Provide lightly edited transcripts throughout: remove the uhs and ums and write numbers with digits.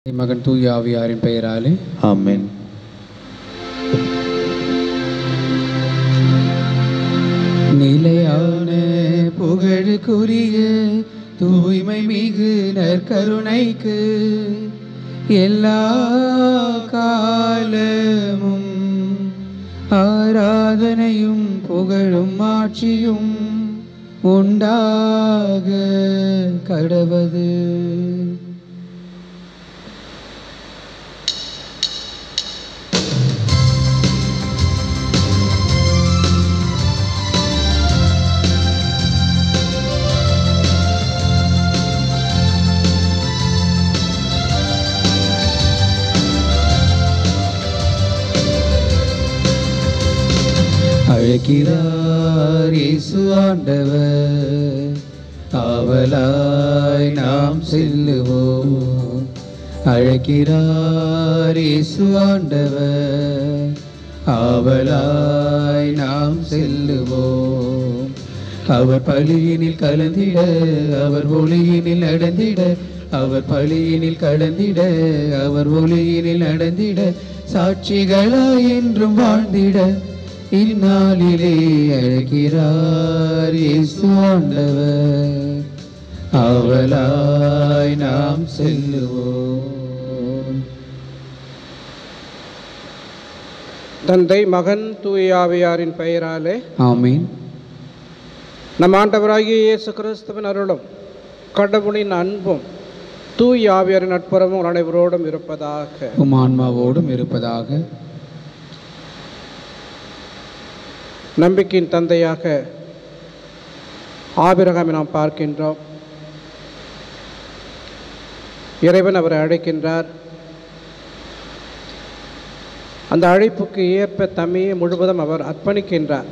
மகன் தூய ஆவியாரின் பெயராலே ஆமென். நிலையான புகழுக்குரிய தூய்மை மிகு நற்கருணைக்கு எல்லா காலமும் ஆராதனையும் புகழும் ஆட்சியும் உண்டாக கடவது. அழைக்கிறார் இயேசு ஆண்டவர், ஆவலாய் நாம் செல்லுவோம். அழைக்கிறார் இயேசு ஆண்டவர், ஆவலாய் நாம் செல்லுவோம். அவர் பலியினில் கலந்திட, அவர் ஒளியினில் நடந்திட, அவர் பலியினில் கலந்திட, அவர் ஒளியினில் நடந்திட, சாட்சிகளாய் என்றும் வாழ்ந்திட இந்நாளிலே அழைக்கிறார் இயேசு ஆண்டவர், ஆவலாய் நாம் செல்லுவோம். தந்தை மகன் தூய ஆவியாரின் பெயராலே ஆமீன். நம் ஆண்டவராகிய இயேசு கிறிஸ்துவின் அருளும் கடவுளின் அன்பும் தூய ஆவியாரின் நட்புறமும் அனைவரோடும் இருப்பதாக. உம் ஆன்மாவோடும் இருப்பதாக. நம்பிக்கையின் தந்தையாக ஆபிரகாமை நாம் பார்க்கின்றோம். இறைவன் அவரை அழைக்கின்றார். அந்த அழைப்புக்கு ஏற்ப தம்மையே முழுவதும் அவர் அர்ப்பணிக்கின்றார்.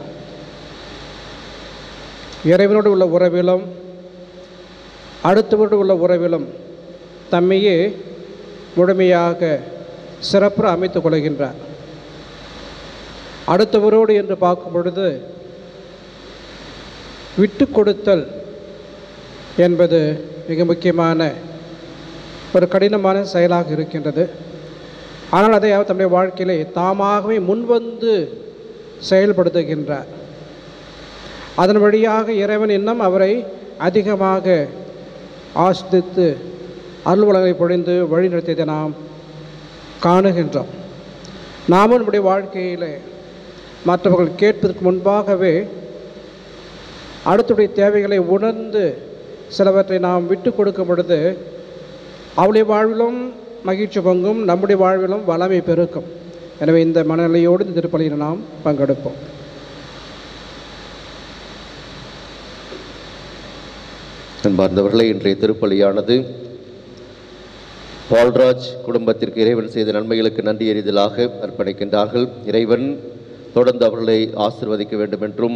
இறைவனோடு உள்ள உறவிலும் அடுத்தவரோடு உள்ள உறவிலும் தம்மையே முழுமையாக சிறப்புற அமைத்துக் கொள்கின்றார். அடுத்தவரோடு என்று பார்க்கும் பொழுது விட்டு கொடுத்தல் என்பது மிக முக்கியமான ஒரு கடினமான செயலாக இருக்கின்றது. ஆனால் அதை அவர் தம்முடைய வாழ்க்கையிலே தாமாகவே முன்வந்து செயல்படுத்துகின்றார். அதன் வழியாக இறைவன் இன்னும் அவரை அதிகமாக ஆசித்து அருள்வளங்களை பொழிந்து வழிநடத்தியதை நாம் காணுகின்றோம். நாமும் நம்முடைய வாழ்க்கையிலே மற்றவர்கள் கேட்பதற்கு முன்பாகவே அடுத்துடைய தேவைகளை உணர்ந்து சிலவற்றை நாம் விட்டு கொடுக்கும் பொழுது அவளுடைய வாழ்விலும் மகிழ்ச்சி பொங்கும், நம்முடைய வாழ்விலும் வளமை பெருக்கும். எனவே இந்த மனநிலையோடு இந்த திருப்பலியில் நாம் பங்கெடுப்போம். அன்பார்ந்தவர்களே, இன்றைய திருப்பலியானது பால்ராஜ் குடும்பத்திற்கு இறைவன் செய்த நன்மைகளுக்கு நன்றி எறிதலாக அர்ப்பணிக்கின்றார்கள். இறைவன் தொடர்ந்து அவர்களை ஆசீர்வதிக்க வேண்டும் என்றும்,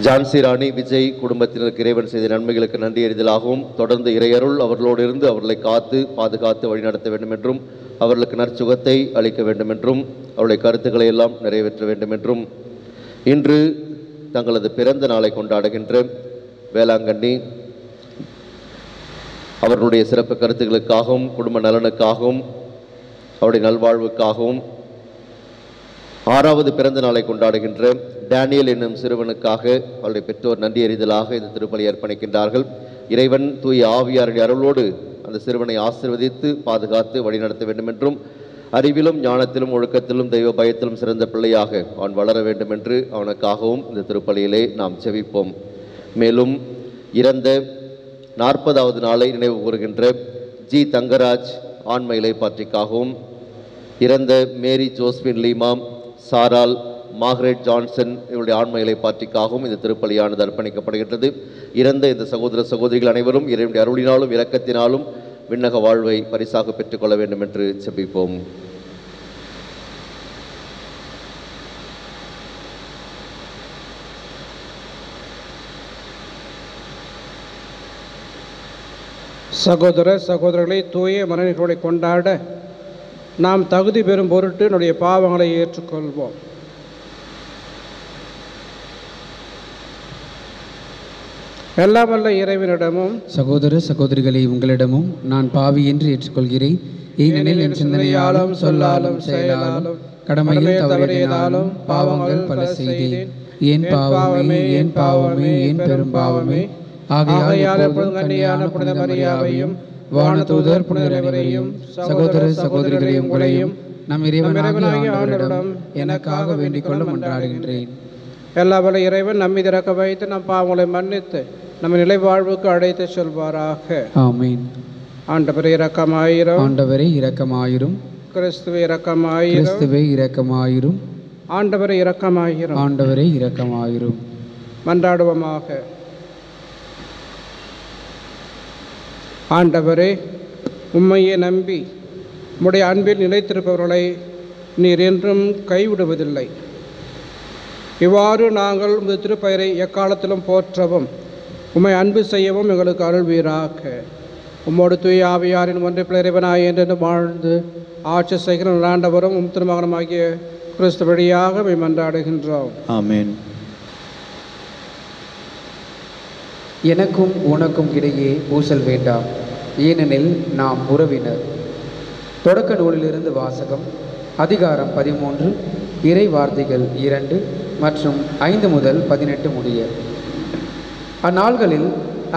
ஜான்சி ராணி விஜய் குடும்பத்தினருக்கு இறைவன் செய்த நன்மைகளுக்கு நன்றி எறிதலாகவும், தொடர்ந்து இறையருள் அவர்களோடு இருந்து அவர்களை காத்து பாதுகாத்து வழிநடத்த வேண்டும் என்றும், அவர்களுக்கு நற்சுகத்தை அளிக்க வேண்டும் என்றும், அவருடைய கருத்துக்களை எல்லாம் நிறைவேற்ற வேண்டும் என்றும், இன்று தங்களது பிறந்த நாளை கொண்டாடுகின்ற வேளாங்கண்ணி அவர்களுடைய சிறப்பு கருத்துக்களுக்காகவும் குடும்ப நலனுக்காகவும் அவருடைய நல்வாழ்வுக்காகவும் 6வது பிறந்த நாளை கொண்டாடுகின்ற டேனியல் என்னும் சிறுவனுக்காக அவருடைய பெற்றோர் நன்றி அறிதலாக இந்த திருப்பலி அர்ப்பணிக்கின்றார்கள். இறைவன் தூய ஆவியாருடைய அருளோடு அந்த சிறுவனை ஆசீர்வதித்து பாதுகாத்து வழிநடத்த வேண்டும் என்றும், அறிவிலும் ஞானத்திலும் ஒழுக்கத்திலும் தெய்வ பயத்திலும் சிறந்த பிள்ளையாக அவன் வளர வேண்டும் என்று அவனுக்காகவும் இந்த திருப்பலியிலே நாம் செபிப்போம். மேலும் இறந்த 40வது நாளை நினைவு கூறுகின்ற ஜி தங்கராஜ் ஆன்ம இலைப்பாற்றிக்காகவும், இறந்த மேரி ஜோஸ்பின் லீமாம், சாரால், மார்கரெட் ஜான்சன் இவருடைய ஆன்ம இலைப்பாற்றிக்காகவும் இந்த திருப்பலியானது அர்ப்பணிக்கப்படுகின்றது. இறந்த இந்த சகோதர சகோதரிகள் அனைவரும் இறைவனுடைய அருளினாலும் இரக்கத்தினாலும் விண்ணக வாழ்வை பரிசாக பெற்றுக்கொள்ள வேண்டும் என்று செபிப்போம். சகோதர சகோதரர்களை தூய மனநிலைகளை கொண்டாட நாம் தகுதி பெறும் பொருட்டு நம்முடைய பாவங்களை ஏற்றுக்கொள்வோம். எல்லாம் வல்ல இறைவனிடமும் சகோதர சகோதரிகளை உங்களிடமும் நான் பாவி என்று ஏற்றுக்கொள்கிறேன். ஏனெனில் என் சிந்தனையாலும் சொல்லாலும் செயலாலும் கடமையில் தவறியதாலும் பாவங்கள் பல செய்தேன். என் பாவமே என் பாவமே என் பெரும் பாவமே. ஆகையால் எப்பொழுதும் கன்னியான புனித மரியாவையும் வானதூதர் புனிதரையும் சகோதர சகோதரிகளை உங்களையும் நம் இறைவனாகிய ஆண்டவரிடம் எனக்காக வேண்டிக் கொள்ள மன்றாடுகின்றேன். எல்லா வல்ல இறைவன் நம்மீது இறக்க வைத்து நம் பாவங்களை மன்னித்து நம்ம நிலை வாழ்வுக்கு அழைத்து சொல்வாராக. ஆமென். ஆண்டவரே இரக்கமாயிரும். ஆண்டவரே இரக்கமாயிரும். கிறிஸ்துவே இரக்கமாயிரும். கிறிஸ்துவே இரக்கமாயிரும். ஆண்டவரே இரக்கமாயிரும். ஆண்டவரே இரக்கமாயிரும். மன்றாடுவோமாக. ஆண்டவரே, உம்மையே நம்பி உம்முடைய அன்பில் நிலைத்திருப்பவர்களை நீர் என்றும் கைவிடுவதில்லை. இவ்வாறு நாங்கள் உமது திருப்பெயரை எக்காலத்திலும் போற்றவும் உம்மை அன்பு செய்யவும் எங்களுக்கு அருள்வீராக. உம்மோடு தூய ஆவியாரின் ஒன்றில் இறைவனாய் என்று வாழ்ந்து ஆட்சி செய்கிற ஆண்டவரும் உம் திருமகனமாகிய கிறிஸ்து வழியாக உம்மை மன்றாடுகின்றோம். ஆமென். எனக்கும் உனக்கும் இடையே பூசல் வேண்டாம், ஏனெனில் நாம் உறவினர். தொடக்க நூலிலிருந்து வாசகம். அதிகாரம் 13, இறை வார்த்தைகள் 2 மற்றும் 5 முதல் 18 முடிய. அந்நாள்களில்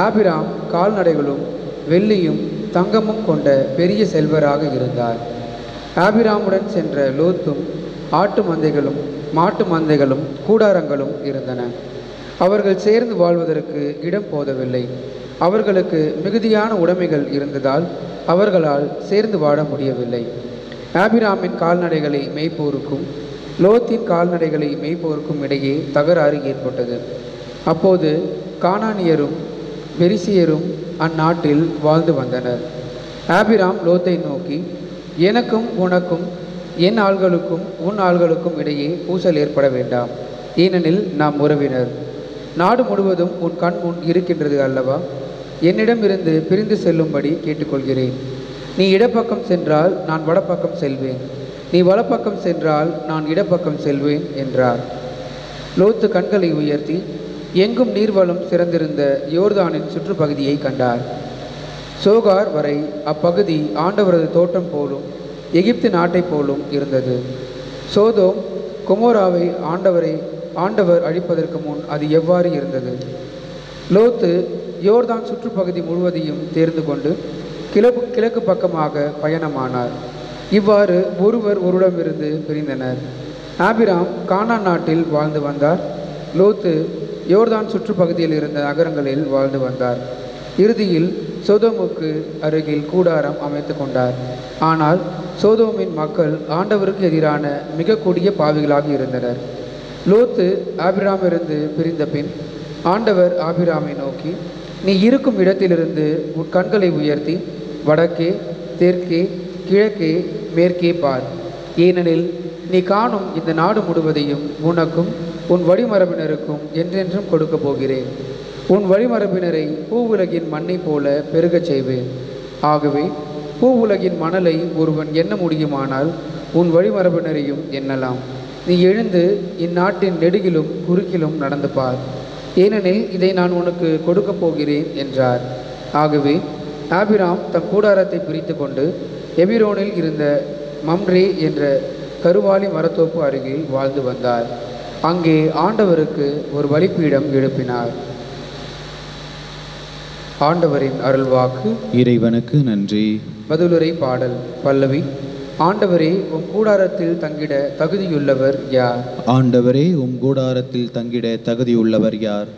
ஆபிராம் கால்நடைகளும் வெள்ளியும் தங்கமும் கொண்ட பெரிய செல்வராக இருந்தார். ஆபிராமுடன் சென்ற லோத்தும் ஆட்டு மந்தைகளும் மாட்டு மந்தைகளும் கூடாரங்களும் இருந்தன. அவர்கள் சேர்ந்து வாழ்வதற்கு இடம் போதவில்லை. அவர்களுக்கு மிகுதியான உடைமைகள் இருந்ததால் அவர்களால் சேர்ந்து வாழ முடியவில்லை. ஆபிராமின் கால்நடைகளை மேய்ப்போருக்கும் லோத்தின் கால்நடைகளை மேய்ப்போருக்கும் இடையே தகராறு ஏற்பட்டது. அப்போது கானானியரும் பெரிசியரும் அந்நாட்டில் வாழ்ந்து வந்தனர். ஆபிராம் லோத்தை நோக்கி, எனக்கும் உனக்கும் என் ஆள்களுக்கும் உன் ஆள்களுக்கும் இடையே பூசல் ஏற்பட வேண்டாம், ஏனெனில் நாம் உறவினர். நாடு முழுவதும் உன் கண் முன் இருக்கின்றது அல்லவா? என்னிடமிருந்து பிரிந்து செல்லும்படி கேட்டுக்கொள்கிறேன். நீ இடப்பக்கம் சென்றால் நான் வடப்பக்கம் செல்வேன், நீ வலப்பக்கம் சென்றால் நான் இடப்பக்கம் செல்வேன் என்றார். லோத்து கண்களை உயர்த்தி எங்கும் நீர்வளம் சிறந்திருந்த யோர்தானின் சுற்றுப்பகுதியை கண்டார். சோகார் வரை அப்பகுதி ஆண்டவரது தோட்டம் போலும் எகிப்து நாட்டை போலும் இருந்தது. சோதோம் கொமோராவை ஆண்டவர் அழிப்பதற்கு முன் அது எவ்வாறு இருந்தது? லோத்து யோர்தான் சுற்றுப்பகுதி முழுவதையும் தேர்ந்து கொண்டு கிழக்கு பக்கமாக பயணமானார். இவ்வாறு ஒருவர் ஒருவரிடமிருந்து பிரிந்தனர். ஆபிராம் கானான் நாட்டில் வாழ்ந்து வந்தார். லோத்து யோர்தான் சுற்றுப்பகுதியில் இருந்த நகரங்களில் வாழ்ந்து வந்தார். இறுதியில் சோதோமுக்கு அருகில் கூடாரம் அமைத்து கொண்டார். ஆனால் சோதோமின் மக்கள் ஆண்டவருக்கு எதிரான மிக கொடிய பாவிகளாக இருந்தனர். லோத்து ஆபிராமிலிருந்து பிரிந்த பின் ஆண்டவர் ஆபிராமை நோக்கி, நீ இருக்கும் இடத்திலிருந்து உன் கண்களை உயர்த்தி வடக்கே தெற்கே கிழக்கே மேற்கே பார், ஏனெனில் நீ காணும் இந்த நாடு முழுவதையும் உனக்கும் உன் வழிமரபினருக்கும் என்றென்றும் கொடுக்க போகிறேன். உன் வழிமரபினரை பூவுலகின் மண்ணை போல பெருகச் செய்வேன். ஆகவே பூவுலகின் மணலை ஒருவன் எண்ண முடியுமானால் உன் வழிமரபினரையும் எண்ணலாம். நீ எழுந்து இந்நாட்டின் நெடுகிலும் குறுக்கிலும் நடந்து பார், ஏனெனில் இதை நான் உனக்கு கொடுக்கப் போகிறேன் என்றார். ஆகவே ஆபிராம் தம் கூடாரத்தை பிரித்து கொண்டு எபிரோனில் இருந்த மம்ரே என்ற கருவாலி மரத்தோப்பு அருகில் வாழ்ந்து வந்தார். அங்கே ஆண்டவருக்கு ஒரு பலிபீடம் எழுப்பினார். ஆண்டவரின் அருள்வாக்கு. இறைவனுக்கு நன்றி. பதிலுரை பாடல். பல்லவி. ஆண்டவரே, உம் கூடாரத்தில் தங்கிட தகுதியுள்ளவர் யார்? ஆண்டவரே, உம் கூடாரத்தில் தங்கிட தகுதியுள்ளவர் யார்?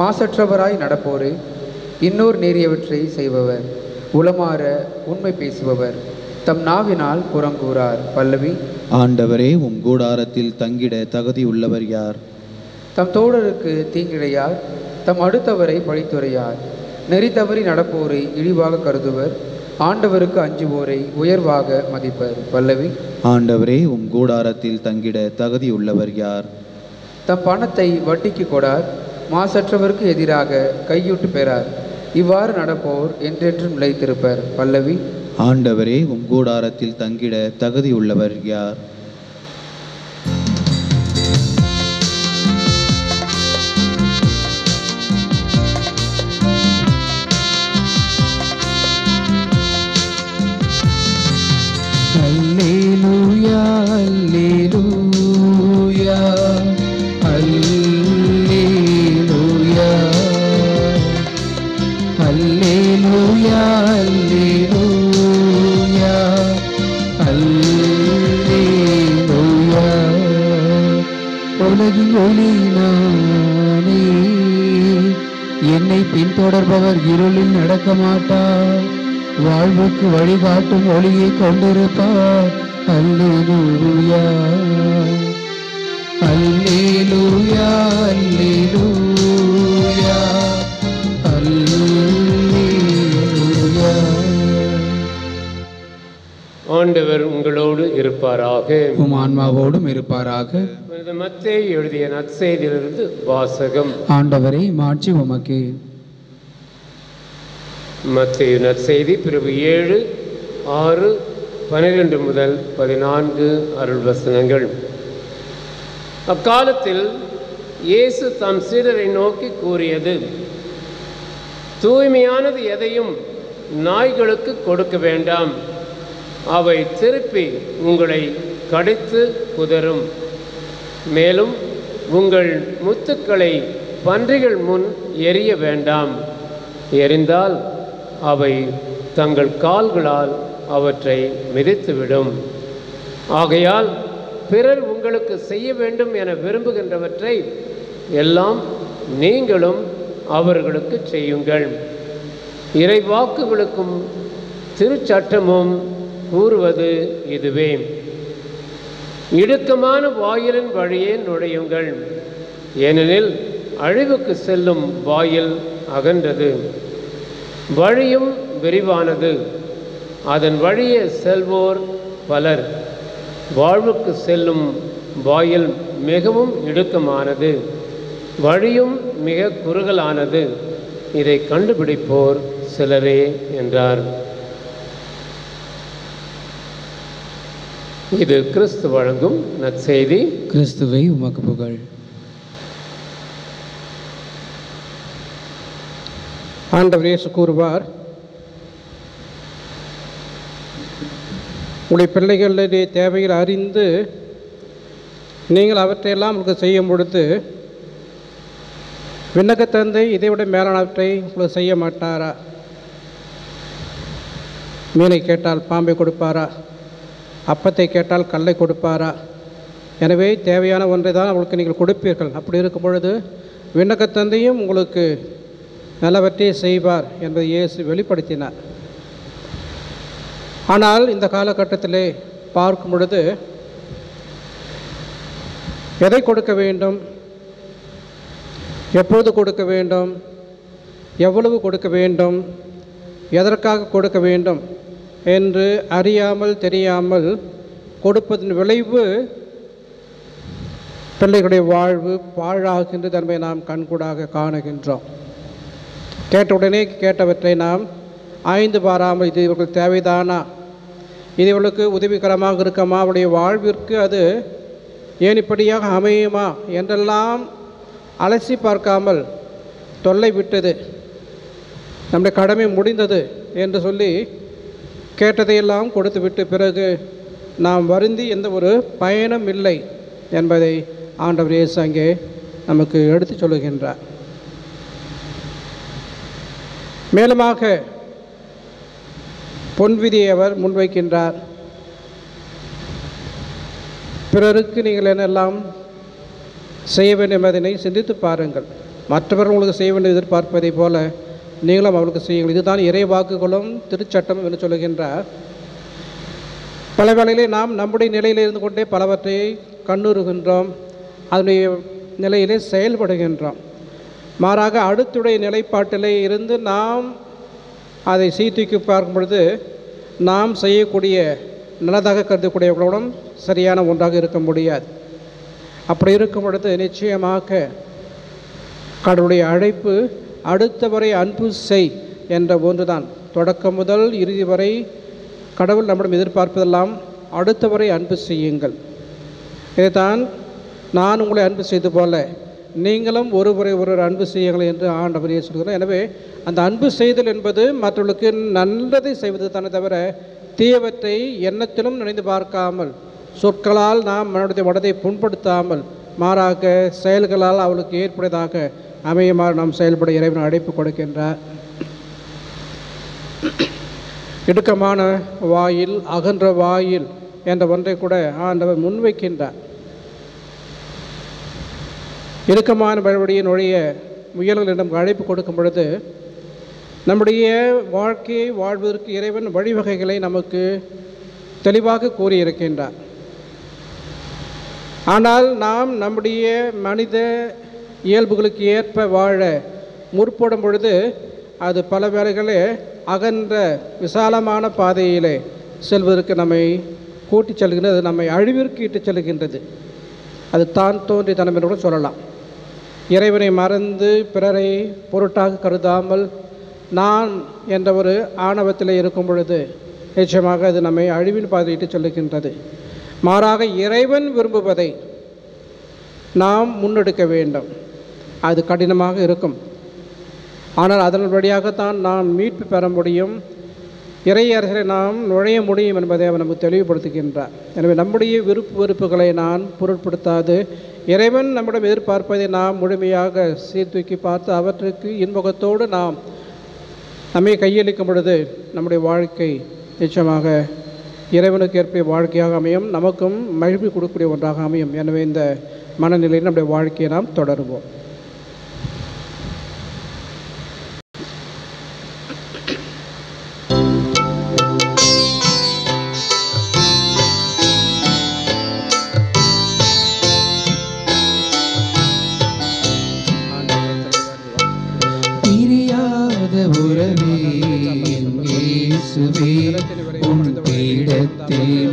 மாசற்றவராய் நடப்போரே, இன்னோர் நேரியவற்றை செய்பவர், உளமாற உண்மை பேசுபவர், தம் நாவினால் புறங்கூறார். பல்லவி. ஆண்டவரே, உம் கூடாரத்தில் தங்கிட தகுதியுள்ளவர் யார்? தம் தோழருக்கு தீங்கிழையார், தம் அடுத்தவரை பழித்துரையார், நெறி தவறி நடப்போரை இழிவாக கருதுவர், ஆண்டவருக்கு அஞ்சுவோரை உயர்வாக மதிப்பர். பல்லவி. ஆண்டவரே, உம் கூடாரத்தில் தங்கிட தகுதியுள்ளவர் யார்? தம் பணத்தை வட்டிக்கு கொடார், மாசற்றவருக்கு எதிராக கையூட்டு பெறார், இவ்வாறு நடப்போர் என்றென்றும் நிலைத்திருப்பர். பல்லவி. ஆண்டவரே, உம் கூடாரத்தில் தங்கிட தகுதியுள்ளவர் யார்? அல்லேலூயா அல்லேலூயா. உலகின் ஒளி நானே, என்னை பின்தொடர்பவர் இருளில் நடக்க மாட்டார், வாழ்வுக்கு வழிகாட்டும் ஒளியை கொண்டிருப்பார். அல்லேலூயா அல்லேலூயா அல்லேலூயா அல்லேலூயா. ஆண்டவர் உங்களோடு இருப்பாராக, உம் ஆன்மாவோடும் இருப்பாராக. மத்தேயு எழுதிய நற்செய்தியிலிருந்து வாசகம். ஆண்டவரே மாட்சி உமக்கே. மத்தேயு நற்செய்தி பிரிவு 7, 6, 12 முதல் 14 அருள் வசனங்கள். அக்காலத்தில் இயேசு தம் சீடரை நோக்கி கூறியது, தூய்மையானது எதையும் நாய்களுக்கு கொடுக்க வேண்டாம், அவை திருப்பி உங்களை கடித்து குதறும். மேலும் உங்கள் முத்துக்களை பன்றிகள் முன் எறிய வேண்டாம், எறிந்தால் அவை தங்கள் கால்களால் அவற்றை மிதித்துவிடும். ஆகையால் பிறர் உங்களுக்கு செய்ய வேண்டும் என விரும்புகின்றவற்றை எல்லாம் நீங்களும் அவர்களுக்கு செய்யுங்கள். இறைவாக்குகளுக்கும் திருச்சட்டமும் கூறுவது இதுவே. இடுக்கமான வாயிலின் வழியே நுழையுங்கள், ஏனெனில் அழிவுக்கு செல்லும் வாயில் அகன்றது, வழியும் விரிவானது, அதன் வழியே செல்வோர் பலர். வாழ்வுக்கு செல்லும் வாயில் மிகவும் இடுக்கமானது, வழியும் மிக குறுகலானது, இதை கண்டுபிடிப்போர் சிலரே என்றார். இது கிறிஸ்து வழங்கும் நற்செய்தி. கிறிஸ்துவை உமக்கு புகழ். ஆண்டவர் இயேசு கூறுவார், உடைய பிள்ளைகளுடைய தேவைகள் அறிந்து நீங்கள் அவற்றையெல்லாம் உங்களுக்கு செய்யும் பொழுது விண்ணக தந்தை இதைவிட மேலானவற்றை உங்களுக்கு செய்ய மாட்டாரா? மீனை கேட்டால் பாம்பை கொடுப்பாரா? அப்பத்தை கேட்டால் கல்லை கொடுப்பாரா? எனவே தேவையான ஒன்றை தான் உங்களுக்கு நீங்கள் கொடுப்பீர்கள். அப்படி இருக்கும் பொழுது விண்ணக தந்தையும் உங்களுக்கு நல்லவற்றை செய்வார் என்பதை இயேசு வெளிப்படுத்தினார். ஆனால் இந்த காலகட்டத்திலே பார்க்கும் பொழுது எதை கொடுக்க வேண்டும், எப்போது கொடுக்க வேண்டும், எவ்வளவு கொடுக்க வேண்டும், எதற்காக கொடுக்க வேண்டும் என்று அறியாமல் தெரியாமல் கொடுப்பதன் விளைவு பிள்ளைகளுடைய வாழ்வு பாழாகின்ற தன்மை நாம் கண்கூடாக காணுகின்றோம். கேட்டவுடனே கேட்டவற்றை நாம் ஆய்ந்து பாராமல் இது இவர்கள் தேவைதானா, இது இவர்களுக்கு உதவிகரமாக இருக்குமா, அவருடைய வாழ்விற்கு அது ஏன் இப்படியாக அமையுமா என்றெல்லாம் அலசி பார்க்காமல் தொல்லை விட்டது, நம்முடைய கடமை முடிந்தது என்று சொல்லி கேட்டதையெல்லாம் கொடுத்து விட்டு பிறகு நாம் வருந்தி எந்த ஒரு பயனும் இல்லை என்பதை ஆண்டவர் இயேசு அங்கே நமக்கு எடுத்து சொல்லுகின்றார். மேலுமாக பொன்விதியை அவர் முன்வைக்கின்றார். பிறருக்கு நீங்கள் என்னெல்லாம் செய்ய வேண்டும் என்பதனை சிந்தித்து பாருங்கள். மற்றவர்கள் உங்களுக்கு செய்ய வேண்டும் எதிர்பார்ப்பதை போல நீங்களும் அவர்களுக்கு செய்யுங்கள். இதுதான் இறை வாக்குகளும் திருச்சட்டம் என்று சொல்லுகின்றார். பல வேளையிலே நாம் நம்முடைய நிலையில் இருந்து கொண்டே பலவற்றை கண்ணுறுகின்றோம், அதனுடைய நிலையிலே செயல்படுகின்றோம். மாறாக அடுத்துடைய நிலைப்பாட்டிலே இருந்து நாம் அதை சீர்தூக்கி பார்க்கும் பொழுது நாம் செய்யக்கூடிய நல்லதாக கருதக்கூடியவர்களுடன் சரியான ஒன்றாக இருக்க முடியாது. அப்படி இருக்கும் பொழுது நிச்சயமாக கடவுளுடைய அழைப்பு அடுத்தவரை அன்பு செய் என்ற ஒன்றுதான். தொடக்கம் முதல் இறுதி வரை கடவுள் நம்மிடம் எதிர்பார்ப்பதெல்லாம் அடுத்தவரை அன்பு செய்யுங்கள். இதைத்தான் நான் உங்களை அன்பு செய்து போல நீங்களும் ஒருவரை ஒருவர் அன்பு செய்யுங்கள் என்று ஆண்டவர் சொல்கிறார். எனவே அந்த அன்பு செய்தல் என்பது மற்றவர்களுக்கு நல்லதை செய்வது தானே தவிர தீயவற்றை எண்ணத்திலும் நினைந்து பார்க்காமல், சொற்களால் நாம் மனதை மனதை புண்படுத்தாமல், மாறாக செயல்களால் அவளுக்கு ஏற்புடையதாக அமையுமாறு நாம் செயல்பட இறைவன் அழைப்பு கொடுக்கின்றார். இடுக்கமான வாயில், அகன்ற வாயில் என்ற ஒன்றை கூட ஆண்டவர் முன்வைக்கின்றார். இடுக்கமான வழியை நுழைய முயல்கள் என்று அழைப்பு கொடுக்கும் பொழுது நம்முடைய வாழ்க்கையை வாழ்வதற்கு இறைவன் வழிவகைகளை நமக்கு தெளிவாக கூறியிருக்கின்றார். ஆனால் நாம் நம்முடைய மனித இயல்புகளுக்கு ஏற்ப வாழ முற்படும் பொழுது அது பல வேளைகளே அகன்ற விசாலமான பாதையிலே செல்வதற்கு நம்மை கூட்டிச் செல்கின்றது, அது நம்மை அழிவிற்கு இட்டு செல்கின்றது. அது தான் தோன்றிய தனம் என்று கூட சொல்லலாம். இறைவனை மறந்து பிறரை பொருட்டாக கருதாமல் நான் என்ற ஒரு ஆணவத்தில் இருக்கும் பொழுது நிச்சயமாக அது நம்மை அழிவின் பாதையிட்டு செல்லுகின்றது. மாறாக இறைவன் விரும்புவதை நாம் முன்னெடுக்க வேண்டும். அது கடினமாக இருக்கும், ஆனால் அதன் வழியாகத்தான் நாம் மீட்பு பெற முடியும், இறை அரசரை நாம் நுழைய முடியும் என்பதை அவர் நமக்கு தெளிவுபடுத்துகின்றார். எனவே நம்முடைய விருப்பு வெறுப்புகளை நான் பொருட்படுத்தாது இறைவன் நம்மிடம் எதிர்பார்ப்பதை நாம் முழுமையாக சீர்தூக்கி பார்த்து அவற்றுக்கு இன்முகத்தோடு நாம் நம்மை கையளிக்கும் பொழுது நம்முடைய வாழ்க்கை நிச்சயமாக இறைவனுக்கு ஏற்ப வாழ்க்கையாக அமையும், நமக்கும் மகிழ்ச்சி கொடுக்கக்கூடிய ஒன்றாக அமையும். எனவே இந்த மனநிலையில் நம்முடைய வாழ்க்கையை நாம் தொடருவோம்.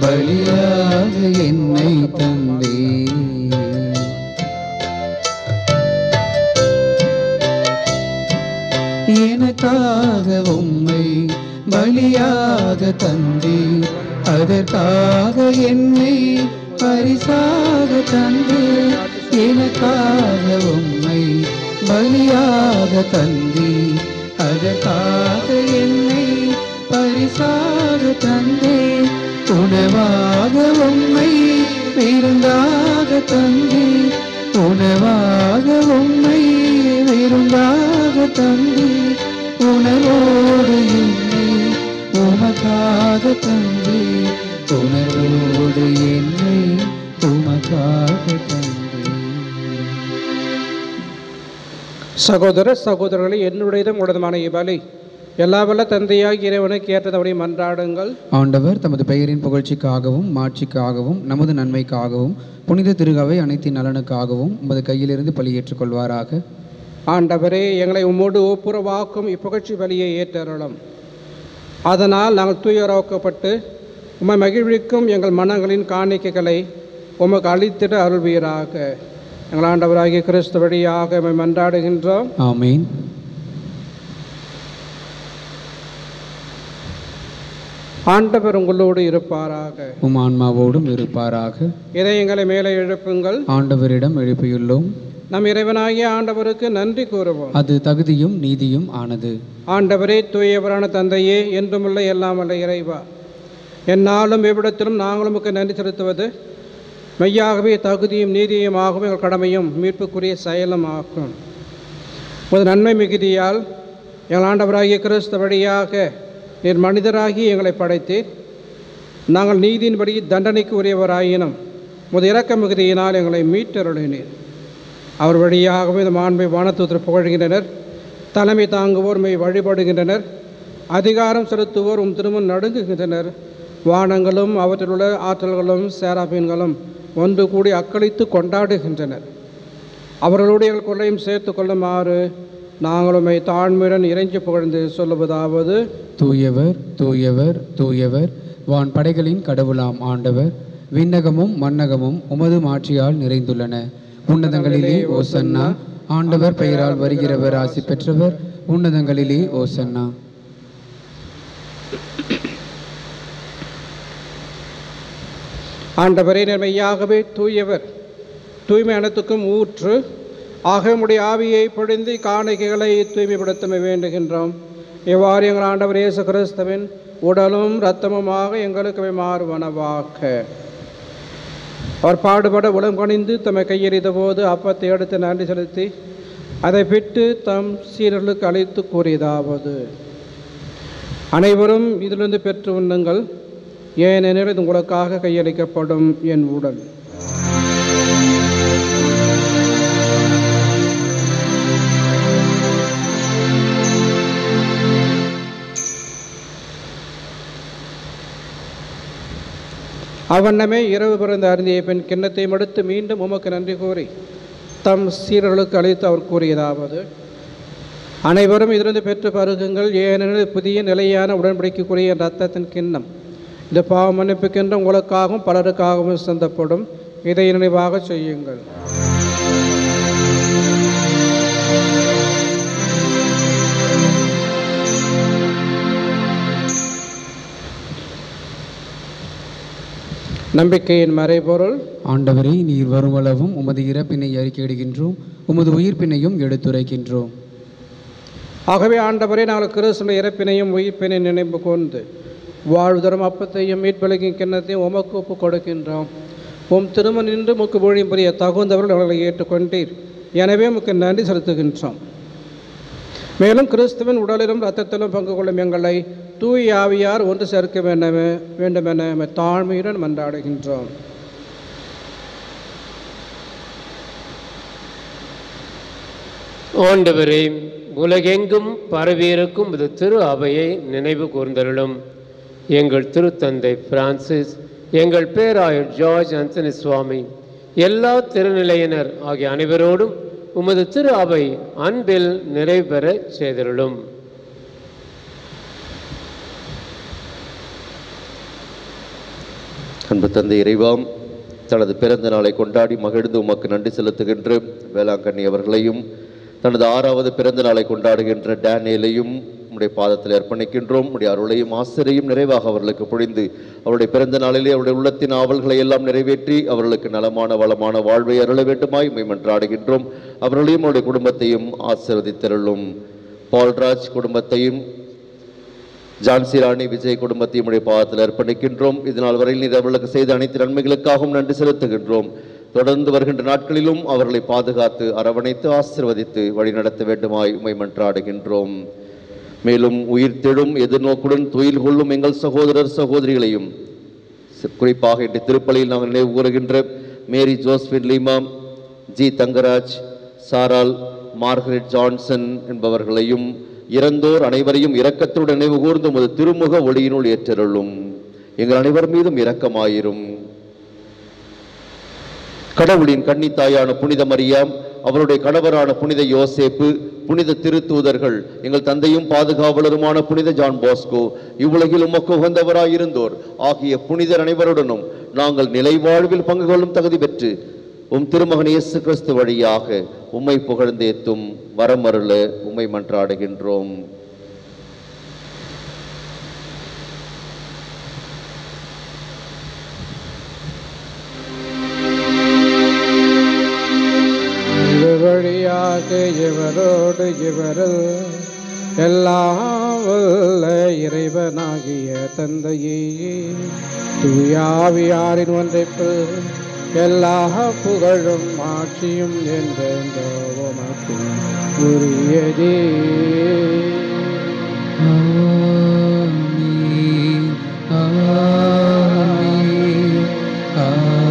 பலியாக என்னை தந்தே, எனக்காக உம்மை பலியாக தந்தே, அதற்காக என்னை பரிசாக தந்தே, எனக்காக உம்மை பலியாக தந்தே, அதற்காக என்னை பரிசாக தந்தே, உணவாக உம்மை விருந்தாக தந்தே, உணவாக உம்மை விருந்தாக தந்தே, உணவோடு என்னை உமக்காக தந்தே, உணவோடு என்னை உமக்காக தந்தே. சகோதர சகோதரர்களை என்னுடையதும் உடதுமான இவ்வாலை எல்லா வல்ல தந்தையாகி இறைவனுக்கு ஏற்றதபடி மன்றாடுங்கள். ஆண்டவர் தமது பெயரின் புகழ்ச்சிக்காகவும் மாட்சிக்காகவும் நமது நன்மைக்காகவும் புனித திருகவை அனைத்தின் நலனுக்காகவும் உமது கையிலிருந்து பலியேற்றுக் கொள்வாராக. ஆண்டவரே, எங்களை உம்மோடு ஒப்புரவாக்கும் இப்புகழ்ச்சி பலியை ஏற்றருளும். அதனால் நாங்கள் தூயராக்கப்பட்டு உம்மை மகிழ்விக்கும் எங்கள் மனங்களின் காணிக்கைகளை உமக்கு அளித்திட அருள்வீராக. எங்கள் ஆண்டவராகிய கிறிஸ்து வழியாக உம்மை மன்றாடுகின்றோம். ஆமீன். ஆண்டவர் உங்களோடு இருப்பாராக, உம் ஆன்மாவோடும் இருப்பாராக. இதயங்களை மேலே எழுப்புங்கள். ஆண்டவரிடம் எழுப்பியுள்ளோம். நம் இறைவனாகிய ஆண்டவருக்கு நன்றி கூறுவோம். அது தகுதியும் நீதியும் ஆனது. ஆண்டவரே, தூயவரான தந்தையே, என்றுமுள்ள எல்லாம் வல்ல இறைவா, எந்நாளும் எவ்விடத்திலும் நாங்கள் உமக்கு நன்றி செலுத்துவது மெய்யாகவே தகுதியும் நீதியும் ஆகும், எங்கள் கடமையும் மீட்புக்குரிய செயலும் ஆகும். ஒரு நன்மை மிகுதியால் எங்கள் ஆண்டவராகிய கிறிஸ்து வழியாக நீர் மனிதராகி எங்களை படைத்தீர். நாங்கள் நீதியின்படி தண்டனைக்கு உரியவராயினும் முது இரக்க மிகுதியினால் எங்களை மீட்டருளினீர். அவர் வழியாகவே இந்த மாண்பை வானத்தூதர் புகழ்கின்றனர். தலைமை தாங்குவோர் மெய் வழிபடுகின்றனர். அதிகாரம் செலுத்துவோர் திருமுன் நடுங்குகின்றனர். வானங்களும் அவற்றில் உள்ள ஆற்றல்களும் சேராபீன்களும் ஒன்று கூடி அக்களித்து கொண்டாடுகின்றனர். அவர்களுடைய கொள்ளையும் சேர்த்து கொள்ளுமாறு நாங்களும் தாழ்மையுடன் இறைஞ்சி புகழ்ந்து சொல்லுவதாவது: தூயவர் தூயவர் தூயவர், வான் படைகளின் கடவுளாம் ஆண்டவர், விண்ணகமும் மன்னகமும் உமது மாட்சியால் நிறைந்துள்ளன. உன்னதங்களிலே ஓசன்னா, ஆண்டவர் பெயரால் வருகிறவர் ஆசி பெற்றவர், உன்னதங்களிலே ஓசன்னா. ஆண்டவரே, நேர்மையாகவே தூயவர், தூய்மை அனைத்துக்கும் ஊற்று ஆகமுடைய ஆவியை பொழிந்து காணிக்கைகளை தூய்மைப்படுத்த வேண்டுகின்றோம். இவ்வாறு எங்கள் ஆண்டவர் இயேசு கிறிஸ்துவின் உடலும் இரத்தமுமாக எங்களுக்கு மாறுவனவாக. அவர் பாடுபட உளம் கணிந்து தம்மை கையெறிந்த போது அப்பத்தை எடுத்து நன்றி செலுத்தி அதை விட்டு தம் சீரர்களுக்கு அளித்து கூறியதாவது: அனைவரும் இதிலிருந்து பெற்று உண்ணுங்கள், ஏனெனில் இது உங்களுக்காக கையளிக்கப்படும் என் உடல். அவ்வண்ணமே இரவு பிறந்த அருந்திய பெண் கிண்ணத்தை மடுத்து மீண்டும் உமக்கு நன்றி கூறி தம் சீரர்களுக்கு அழைத்து அவர் கூறியதாவது: அனைவரும் இதிலிருந்து பெற்று பருகுங்கள், ஏனெனில் புதிய நிலையான உடன்படிக்கைக்குரிய இரத்தத்தின் கிண்ணம். இந்த பாவ மன்னிப்புக்கென்று உங்களுக்காகவும் பலருக்காகவும் சிந்தப்படும். இதை நினைவாக செய்யுங்கள். நம்பிக்கையின் மறைபொருள். ஆண்டவரே, நீர் வருமளவும் உமது இறப்பினை அறிக்கையிடுகின்றோம், உமது உயிர்ப்பினையும் எடுத்துரைக்கின்றோம். ஆகவே ஆண்டவரே, நாங்கள் கிறிஸ்துவின் இறப்பினையும் உயிர்ப்பினை நினைவு கூர்ந்து வாழ்தரும் அப்பத்தையும் மீட்பளிக்கும் கிண்ணத்தையும் உமக்கு ஒப்புக் கொடுக்கின்றோம். உம் திரும்ப நின்று முக்கு ஊழியம் புரிய தகுந்தவர்கள் அவர்களை ஏற்றுக்கொண்டீர். எனவே உமக்கு நன்றி செலுத்துகின்றோம். மேலும் கிறிஸ்துவின் உடலிலும் இரத்தத்திலும் பங்கு கொள்ளும் எங்களை தூய் ஆவியார் ஒன்று சேர்க்க வேண்டுமென தாழ்மையுடன் மன்றாடுகின்றோம். ஆண்டவரே, உலகெங்கும் பரவியிருக்கும் இது திரு அவையை நினைவு கூர்ந்தருளும். எங்கள் திருத்தந்தை பிரான்சிஸ், எங்கள் பேராயர் ஜார்ஜ் ஆந்தனி சுவாமி, எல்லா திருநிலையினர் ஆகிய அனைவரோடும் உமது திரு அவை அன்பில் நிறைவு பெற செய்தருளும். அன்பு தந்தை இறைவாம், தனது பிறந்த நாளை கொண்டாடி மகிழ்ந்து உமக்கு நன்றி செலுத்துகின்ற வேளாங்கண்ணி அவர்களையும், தனது 6வது பிறந்த நாளை கொண்டாடுகின்ற டேனியலையும் உம்முடைய பாதத்தில் அர்ப்பணிக்கின்றோம். உடைய அருளையும் ஆசிரியையும் நிறைவாக அவர்களுக்கு பொழிந்து அவருடைய பிறந்த நாளிலே அவருடைய உள்ளத்தின் ஆவல்களை எல்லாம் நிறைவேற்றி அவர்களுக்கு நலமான வளமான வாழ்வை அருள வேண்டுமாய் மன்றாடுகின்றோம். அவர்களையும் அவருடைய குடும்பத்தையும் ஆசீர்வதித்தருளும். பால்ராஜ் குடும்பத்தையும், ஜான்சி ராணி விஜய் குடும்பத்தையும் உடைய பாதத்தில் அர்ப்பணிக்கின்றோம். இதனால் வரையில் நீர் அவர்களுக்கு செய்த அனைத்து நன்மைகளுக்காகவும் நன்றி செலுத்துகின்றோம். தொடர்ந்து வருகின்ற நாட்களிலும் அவர்களை பாதுகாத்து அரவணைத்து ஆசீர்வதித்து வழிநடத்த வேண்டுமாய் மன்றாடுகின்றோம். மேலும் உயிர் தெழும் எதிர்நோக்குடன் துயில் கொள்ளும் எங்கள் சகோதரர் சகோதரிகளையும், குறிப்பாக இன்று திருப்பலியில் நாங்கள் நினைவு கூறுகின்ற Mary Josephine Lima, G Thangaraj, சாரால், மார்கரெட் ஜான்சன் என்பவர்களையும், இறந்தோர் அனைவரையும் இரக்கத்துடன் நினைவு கூர்ந்து உமது திருமுக ஒளியினுள் ஏற்றருளும். எங்கள் அனைவர் மீதும் இரக்கமாயிரும். கடவுளின் கன்னித்தாயான புனித மரியாம், அவருடைய கணவரான புனித யோசேப்பு, புனித திருத்தூதர்கள், எங்கள் தந்தையும் பாதுகாவலருமான புனித ஜான் பாஸ்கோ, இவ்வுலகில் உமக்கு உகந்தவராயிருந்தோர் ஆகிய புனிதர் அனைவருடனும் நாங்கள் நிலைவாழ்வில் பங்கு கொள்ளும் தகுதி பெற்று உம் திருமகன் இயேசு கிறிஸ்து வழியாக உம்மை புகழ்ந்தேத்தும் வரமருள உம்மை மன்றாடுகின்றோம். வழியாக இவரோடு இவரில் எல்லாம் வல்ல இறைவனாகிய தந்தையே, தூயாவியாரின் ஒன்றைப்பு எல்லா புகழும் ஆட்சியும் என்றென்றோ உமக்கு உரியதே. ஆமென், ஆமென், ஆமென்.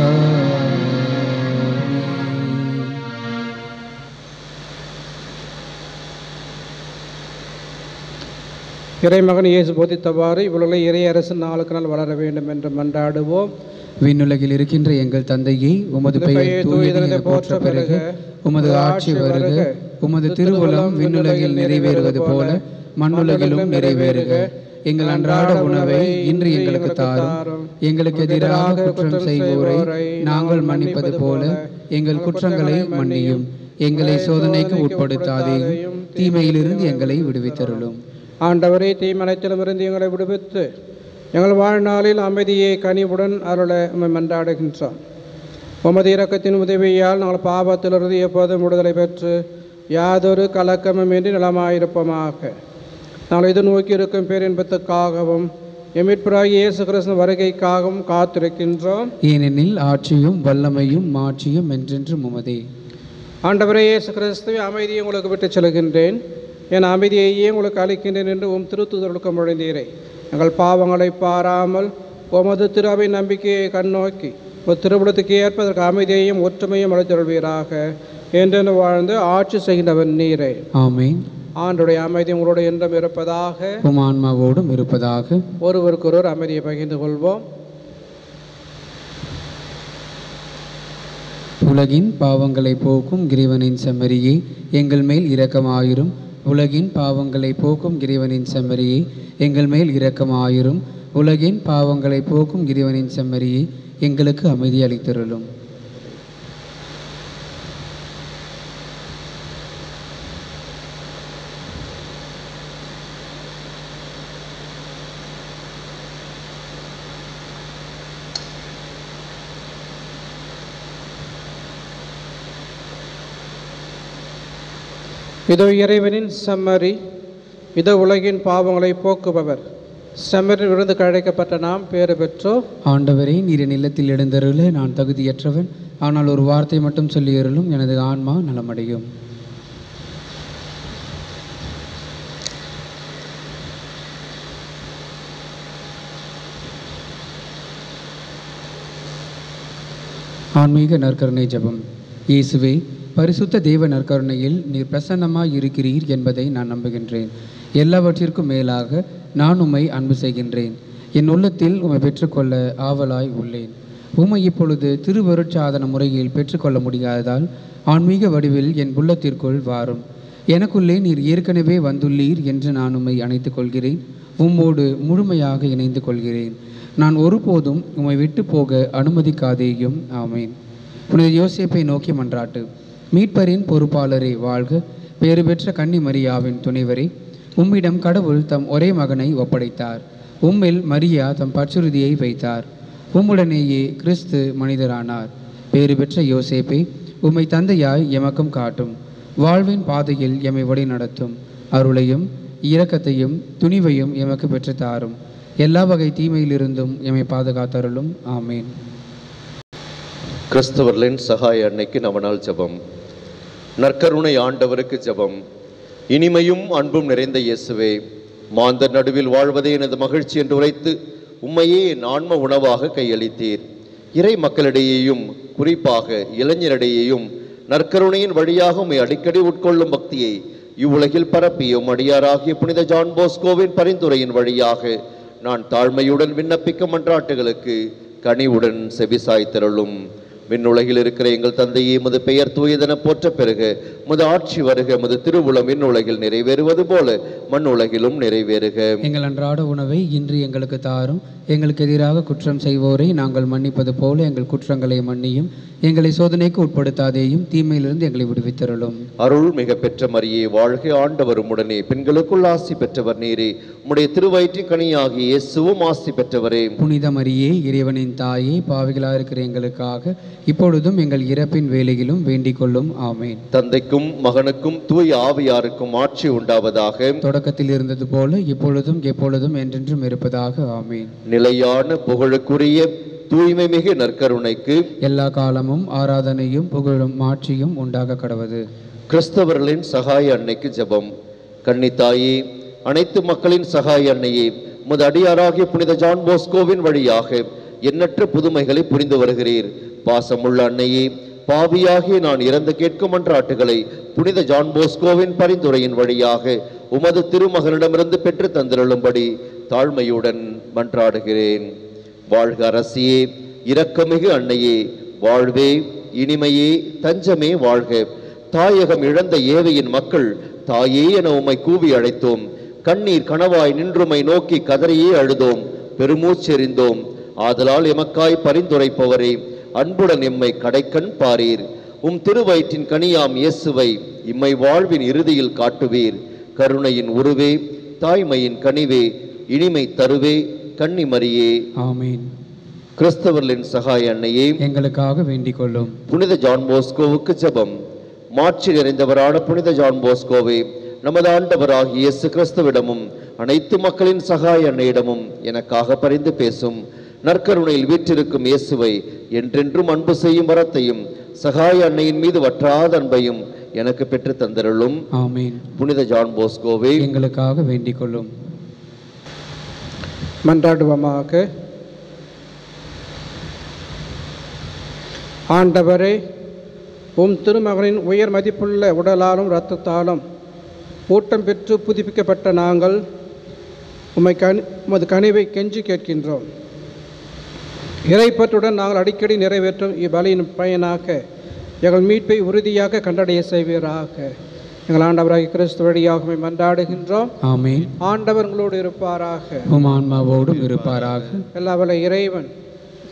இறைமகன் இயேசு போதித்தவாறு இவ்வளவு இறை அரசு நாளுக்கு நாள் வளர வேண்டும் என்று மன்றாடுவோம். விண்ணுலகில் இருக்கின்ற எங்கள் தந்தையே, உமது பெயர் தூயதென போற்ற பெருக, உமது ஆட்சி வருக, உமது திருவுளம் விண்ணுலகில் நிறைவேறுவது போல மண்ணுலகிலும் நிறைவேறுக. எங்கள் அன்றாட உணவை இன்று எங்களுக்கு தாரும். எங்களுக்கு எதிராக குற்றம் செய்வோரை நாங்கள் மன்னிப்பது போல எங்கள் குற்றங்களை மன்னியும். எங்களை சோதனைக்கு உட்படுத்தாதேயும், தீமையிலிருந்து எங்களை விடுவித்தருளும். ஆண்டவரே, தீமனைத்திலுமிருந்து எங்களை விடுவித்து எங்கள் வாழ்நாளில் அமைதியை கனிவுடன் அருள மன்றாடுகின்றோம். உமது இரக்கத்தின் உதவியால் நாங்கள் பாவத்திலிருந்து எப்போதும் விடுதலை பெற்று யாதொரு கலக்கமுமின்றி நலமாயிருப்போமாக. நாங்கள் இது நோக்கி இருக்கும் பேரின்பத்துக்காகவும் எமிட்புராகிய இயேசு கிறிஸ்துவின் வருகைக்காகவும் காத்திருக்கின்றோம். ஏனெனில் ஆட்சியும் வல்லமையும் மாட்சியும் என்றென்றும் உமதே. ஆண்டவரே இயேசு கிறிஸ்துவே, அமைதியை உங்களுக்கு விட்டுச் செல்கின்றேன், என் அமைதியையே உங்களுக்கு அளிக்கின்றேன் என்று உம் திருத்துதலுக்கு மொழிந்தீரே. எங்கள் பாவங்களை பாராமல் உமது திரு அவை நம்பிக்கையை கண்ணோக்கி ஒரு திருவிழத்துக்கு ஏற்பதற்கு அமைதியையும் ஒற்றுமையும் அளித்தருள்வீராக. என்றென்று வாழ்ந்து ஆட்சி செய்கின்றவன் நீரே. ஆமென். ஆண்டுடைய அமைதி உங்களோடு என்றும் இருப்பதாக. உம் ஆன்மாவோடும் இருப்பதாக. ஒருவருக்கொருவர் அமைதியை பகிர்ந்து கொள்வோம். உலகின் பாவங்களை போக்கும் இறைவனின் செம்மறியே, எங்கள் மேல் இரக்கமாயிரும். உலகின் பாவங்களை போக்கும் இறைவனின் செம்மறியே, எங்கள் மேல் இரக்கமாயிரும். உலகின் பாவங்களை போக்கும் இறைவனின் செம்மறியே, எங்களுக்கு அமைதி அளித்தருளும். இதோ இறைவனின் செம்மறி, இதோ உலகின் பாவங்களை போக்குபவர். செம்மறின் விருந்து அழைக்கப்பட்ட நாம் பேறு பெற்றோர். ஆண்டவரே, நீர் என் இல்லத்தில் எழுந்தருள நான் தகுதியற்றவன். ஆனால் ஒரு வார்த்தை மட்டும் சொல்லியருளும், எனது ஆன்மா நலமடையும். ஆன்மீக நற்கருணை ஜெபம். இயேசுவே, பரிசுத்த தேவ நற்கருணையில் நீர் பிரசன்னமாய் இருக்கிறீர் என்பதை நான் நம்புகின்றேன். எல்லாவற்றிற்கும் மேலாக நான் உம்மை அன்பு செய்கின்றேன். என் உள்ளத்தில் உம்மை பெற்றுக்கொள்ள ஆவலாய் உள்ளேன். உம்மை இப்பொழுது திருவருட்சாதன முறையில் பெற்றுக்கொள்ள முடியாததால் ஆன்மீக வடிவில் என் உள்ளத்திற்குள் வாரும். எனக்குள்ளே நீர் ஏற்கனவே வந்துள்ளீர் என்று நான் உம்மை அணைத்துக் கொள்கிறேன். உம்மோடு முழுமையாக இணைந்து கொள்கிறேன். நான் ஒருபோதும் உம்மை விட்டு போக அனுமதிக்காதேயும். ஆமேன். புனித யோசேப்பை நோக்கி மன்றாட்டு. மீட்பரின் பொறுப்பாளரே வாழ்க. பேறு பெற்ற கன்னி மரியாவின் துணைவரே, உம்மிடம் கடவுள் தம் ஒரே மகனை ஒப்படைத்தார். உம்மில் மரியா தம் பற்றுறுதியை வைத்தார். உம்முடனேயே கிறிஸ்து மனிதரானார். பேறு பெற்ற யோசேப்பே, உம்மை தந்தையாய் எமக்கும் காட்டும். வாழ்வின் பாதையில் எம்மை வழி நடத்தும். அருளையும் இரக்கத்தையும் துணிவையும் எமக்கு பெற்று தாரும். எல்லா வகை தீமையிலிருந்தும் எம்மை பாதுகாத்தருளும். ஆமேன். கிறிஸ்தவர்களின் சகாய அன்னைக்கு நவநாள் ஜெபம். நற்கருணை ஆண்டவருக்கு ஜெபம். இனிமையும் அன்பும் நிறைந்த இயேசுவே, மாந்தர் நடுவில் வாழ்வதே எனது மகிழ்ச்சி என்று உரைத்து உம்மையே என் ஆன்ம உணவாக கையளித்தீர். இறை மக்களிடையேயும் குறிப்பாக இளைஞரிடையேயும் நற்கருணையின் வழியாக உம்மை அடிக்கடி உட்கொள்ளும் பக்தியை இவ்வுலகில் பரப்பியும் அடியாராகிய புனித ஜான் போஸ்கோவின் பரிந்துரையின் வழியாக நான் தாழ்மையுடன் விண்ணப்பிக்கும் மன்றாட்டுகளுக்கு கனிவுடன் செவிசாய்த்தருளும். விண்ணுலகில் இருக்கிற எங்கள் தந்தையே, முது பெயர் தூயதென போற்ற பெறுக. முது ஆட்சி வருக. முது திருவுளம் விண்ணுலகில் நிறைவேறுவது போல மண்ணுலகிலும் நிறைவேறுக. எங்கள் அன்றாட உணவை இன்று எங்களுக்கு தாரும். எங்களுக்கு எதிராக குற்றம் செய்வோரை நாங்கள் மன்னிப்பது போல எங்கள் குற்றங்களை மன்னியும். எங்களை சோதனைக்கு உட்படுத்தாதேயும், தீமையிலிருந்து எங்களை விடுவித்தருளும். அருள் மிக பெற்ற மரியே வாழ்க. ஆண்டவர் உம்முடனே, பெண்களுக்குள் ஆசி பெற்றவர் நீரே. உம்முடைய திருவயிற்றின் கனியாகிய இயேசுவும் ஆசி பெற்றவரே. புனித மரியே, இறைவனின் தாயே, பாவிகளாக இருக்கிற எங்களுக்காக இப்பொழுதும் எங்கள் இறப்பின் வேளையிலும் வேண்டிக் கொள்ளும். ஆமேன். தந்தைக்கும் மகனுக்கும் தூய ஆவியாருக்கும் ஆட்சி உண்டாவதாக. தொடக்கத்தில் இருந்தது போல இப்பொழுதும் எப்பொழுதும் என்றென்றும் இருப்பதாக. ஆமேன். நிலையான புகழுக்குரிய தூய்மை மிகு நற்கருணைக்கு எல்லா காலமும் ஆராதனையும் புகழும் மாட்சியும் உண்டாக கடவது. கிறிஸ்தவர்களின் சகாய அன்னைக்கு ஜெபம். கன்னித்தாயே, அனைத்து மக்களின் சகாய அன்னையே, முது அடியாராகிய புனித ஜான் போஸ்கோவின் வழியாக எண்ணற்ற புதுமைகளை புரிந்து வருகிறீர். பாசமுள்ள அன்னையே, பாவியாகிய நான் இறந்து கேட்கும் மன்றாட்டுகளை புனித ஜான் போஸ்கோவின் பரிந்துரையின் வழியாக உமது திருமகனிடமிருந்து பெற்று தந்திருளும்படி தாழ்மையுடன் மன்றாடுகிறேன். வாழ்க அரசியே, இரக்கமிகு அன்னையே, வாழ்வே இனிமையே, தஞ்சமே வாழ்க. தாயகம் இழந்த ஏவையின் மக்கள் தாயே என உம்மை கூவி அழைத்தோம். கண்ணீர் கனவாய் நின்றுமை நோக்கி கதறியே அழுதோம், பெருமூச்செறிந்தோம். ஆதலால் எமக்காய் பரிந்துரைப்பவரே, அன்புடன் எம்மை கடைக்கண் பாரீர். உம் திருவயிற்றின் கனியாம் இயேசுவை இம்மை வாழ்வின் இறுதியில் காட்டுவீர். கருணையின் உருவே, தாய்மையின் கனிவே, இனிமை தருவே, கன்னிமரியே. ஆமீன். கிறிஸ்தவர்களின் சகாய அன்னையே, எங்களுக்காக வேண்டிக் கொள்ளும். புனித ஜான் போஸ்கோவுக்கு ஜெபம். மாட்சி நிறைந்தவரான புனித ஜான் போஸ்கோவே, நமது ஆண்டவராகிய இயேசு கிறிஸ்துவிடமும் அனைத்து மக்களின் சகாய அன்னையிடமும் எனக்காக பரிந்து பேசும். நற்கருணையில் வீற்றிருக்கும் இயேசுவை என்றென்றும் அன்பு செய்யும் வரத்தையும் சகாய அன்னையின் மீது வற்றாத அன்பையும் எனக்கு பெற்று தந்தருளும். ஆமீன். புனித ஜான் போஸ்கோவே எங்களுக்காக வேண்டிக் கொள்ளும். மன்றாடுவோமாக. ஆண்டவரே, உம் திருமகனின் உயர் மதிப்புள்ள உடலாலும் இரத்தத்தாலும் ஊட்டம் பெற்று புதுப்பிக்கப்பட்ட நாங்கள் உமது கனிவை கெஞ்சி கேட்கின்றோம். இறைப்பற்றுடன் நாங்கள் அடிக்கடி நிறைவேற்றும் இப்பலியின் பயனாக எங்கள் மீட்பை உறுதியாக கண்டடைய செய்வீராக. எங்கள் ஆண்டவராகிய கிறிஸ்து வழியாக மன்றாடுகின்றோம். ஆமீன். ஆண்டவர் உங்களோடு இருப்பாராக. உம் ஆன்மாவோடும் இருப்பாராக. எல்லா வல்ல இறைவன்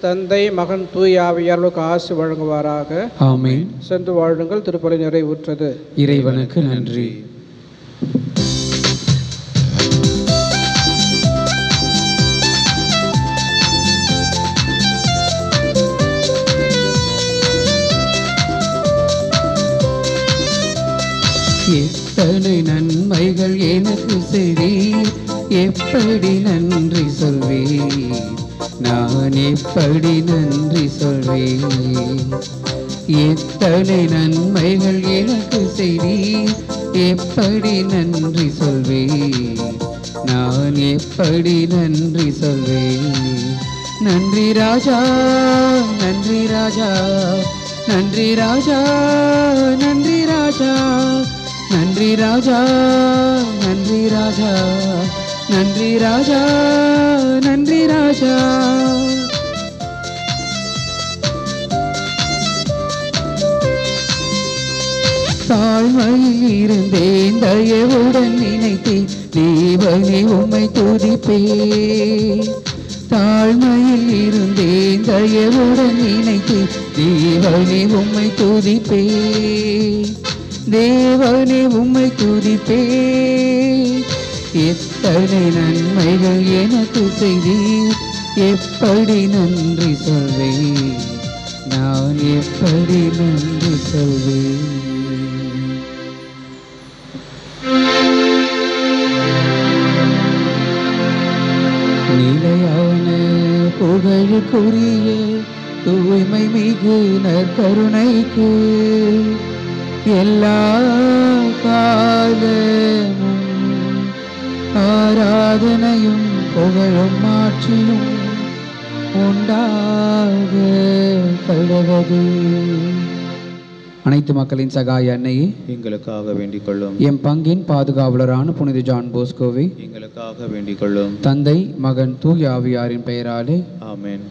தந்தை, மகன், தூய ஆவியார்களுக்கு ஆசி வழங்குவாராக. ஆமீன். சென்று வாழுங்கள். திருப்பலி நிறைவுற்றது. இறைவனுக்கு நன்றி. எத்தனை நன்மைகள் எனக்கு செய்தீர், எப்படி நன்றி சொல்வேன், நான் எப்படி நன்றி சொல்வேன். எத்தனை நன்மைகள் எனக்கு செய்தீர், எப்படி நன்றி சொல்வேன், நான் எப்படி நன்றி சொல்வேன். நன்றி ராஜா, நன்றி ராஜா, நன்றி ராஜா, நன்றி ராஜா, நன்றி ராஜா, நன்றி ராஜா, நன்றி ராஜா, நன்றி ராஜா. தாழ்மையில் இருந்தேன், தயவுடன் நினைத்தேன், தேவனே உம்மை துதிப்பேன். தாழ்மையில் இருந்தேன், தயவுடன் நினைத்தேன், தேவனே உம்மை துதிப்பேன், தேவனே உம்மை துதிப்பேன். எத்தனை நன்மைகள் எனக்கு செய்தீர், எப்படி நன்றி சொல்வேன், நான் எப்படி நன்றி சொல்வேன். நிலையான புகழுக்குரிய தூய்மை மிகு நற்கருணைக்கு எல்லா காலமும் ஆராதனையும் புகழும் மாட்சியும் உண்டாக கடவது. அனைத்து மக்களின் சகாய அன்னையே, எங்களுக்காக வேண்டிக் கொள்ளும். எம் பங்கின் பாதுகாவலரான புனித ஜான் போஸ்கோவே எங்களுக்காக வேண்டிக் கொள்ளும். தந்தை, மகன், தூய ஆவியாரின் பெயராலே ஆமென்.